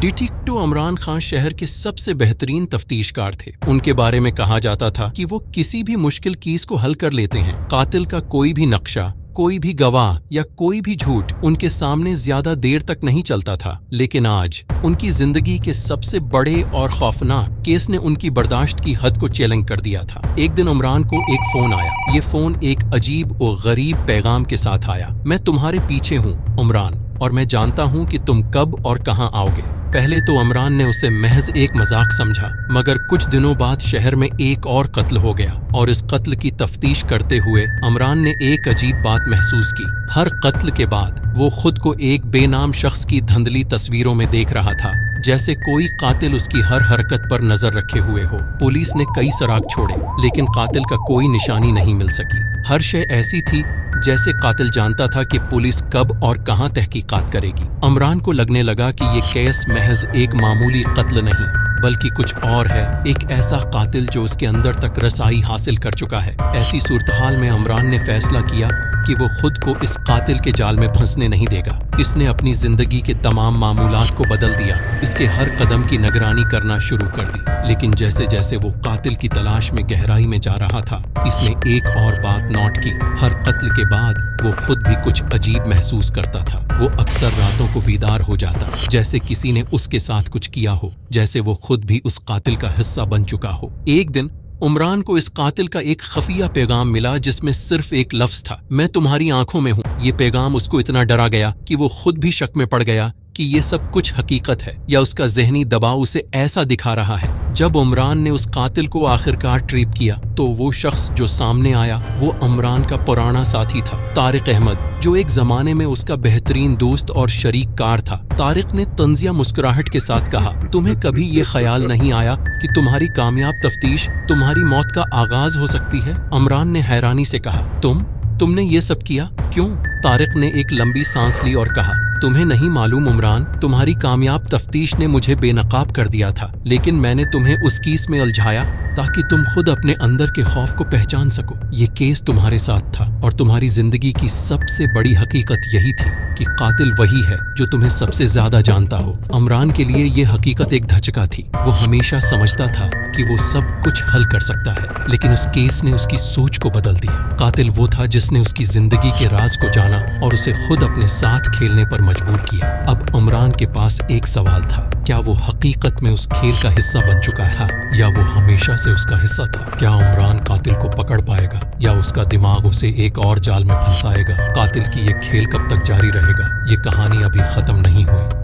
Detective Imran Khan शहर के सबसे बेहतरीन तफ्तीशकार थे। उनके बारे में कहा जाता था कि वो किसी भी मुश्किल केस को हल कर लेते हैं। कातिल का कोई भी नक्शा, कोई भी गवाह या कोई भी झूठ उनके सामने ज्यादा देर तक नहीं चलता था। लेकिन आज उनकी जिंदगी के सबसे बड़े और खौफनाक केस ने उनकी बर्दाश्त की हद को चैलेंज कर दिया था। एक दिन इमरान को एक फोन आया। ये फोन एक अजीब और गरीब पैगाम के साथ आया। मैं तुम्हारे पीछे हूँ इमरान, और मैं जानता हूँ कि तुम कब और कहाँ आओगे। पहले तो इमरान ने उसे महज एक मजाक समझा, मगर कुछ दिनों बाद शहर में एक और कत्ल हो गया और इस कत्ल की तफ्तीश करते हुए इमरान ने एक अजीब बात महसूस की। हर कत्ल के बाद वो खुद को एक बेनाम शख्स की धुंधली तस्वीरों में देख रहा था, जैसे कोई कातिल उसकी हर हरकत पर नजर रखे हुए हो। पुलिस ने कई सुराग छोड़े, लेकिन कातिल का कोई निशानी नहीं मिल सकी। हर शय ऐसी थी जैसे कातिल जानता था कि पुलिस कब और कहां तहकीकात करेगी। इमरान को लगने लगा कि ये केस महज एक मामूली कत्ल नहीं, बल्कि कुछ और है, एक ऐसा कातिल जो उसके अंदर तक रसाई हासिल कर चुका है। ऐसी सूरत-हाल में इमरान ने फैसला किया कि वो खुद को इस कातिल के जाल में फंसने नहीं देगा। इसने अपनी जिंदगी के तमाम मामूलात को बदल दिया, इसके हर कदम की निगरानी करना शुरू कर दी। लेकिन जैसे जैसे वो कातिल की तलाश में गहराई में जा रहा था, इसने एक और बात नोट की। हर कत्ल के बाद वो खुद भी कुछ अजीब महसूस करता था। वो अक्सर रातों को बीदार हो जाता, जैसे किसी ने उसके साथ कुछ किया हो, जैसे वो खुद भी उस कातिल का हिस्सा बन चुका हो। एक दिन इमरान को इस कातिल का एक खफिया पैगाम मिला, जिसमें सिर्फ एक लफ्ज था, मैं तुम्हारी आंखों में हूँ। ये पैगाम उसको इतना डरा गया कि वो खुद भी शक में पड़ गया कि ये सब कुछ हकीकत है या उसका जहनी दबाव उसे ऐसा दिखा रहा है। जब इमरान ने उस कातिल को आखिरकार ट्रेप किया, तो वो शख्स जो सामने आया वो इमरान का पुराना साथी था, तारिक अहमद, जो एक जमाने में उसका बेहतरीन दोस्त और शरीक कार था। तारिक ने तंजिया मुस्कुराहट के साथ कहा, तुम्हें कभी ये ख्याल नहीं आया कि तुम्हारी कामयाब तफ्तीश तुम्हारी मौत का आगाज हो सकती है? इमरान ने हैरानी से कहा, तुमने ये सब किया क्यों? तारिक ने एक लंबी सांस ली और कहा, तुम्हें नहीं मालूम इमरान, तुम्हारी कामयाब तफ्तीश ने मुझे बेनकाब कर दिया था, लेकिन मैंने तुम्हें उस केस में उलझाया ताकि तुम खुद अपने अंदर के खौफ को पहचान सको। ये केस तुम्हारे साथ था और तुम्हारी जिंदगी की सबसे बड़ी हकीकत यही थी कि कातिल वही है जो तुम्हें सबसे ज्यादा जानता हो। इमरान के लिए ये हकीकत एक धचका थी। वो हमेशा समझता था कि वो सब कुछ हल कर सकता है, लेकिन उस केस ने उसकी सोच को बदल दिया। कातिल वो था जिसने उसकी जिंदगी के राज को जाना और उसे खुद अपने साथ खेलने पर मजबूर किया। अब इमरान के पास एक सवाल था, क्या वो हकीकत में उस खेल का हिस्सा बन चुका था या वो हमेशा से उसका हिस्सा था? क्या इमरान कातिल को पकड़ पाएगा या उसका दिमाग उसे एक और जाल में फंसाएगा? कातिल की ये खेल कब तक जारी रहेगा? ये कहानी अभी खत्म नहीं हुई।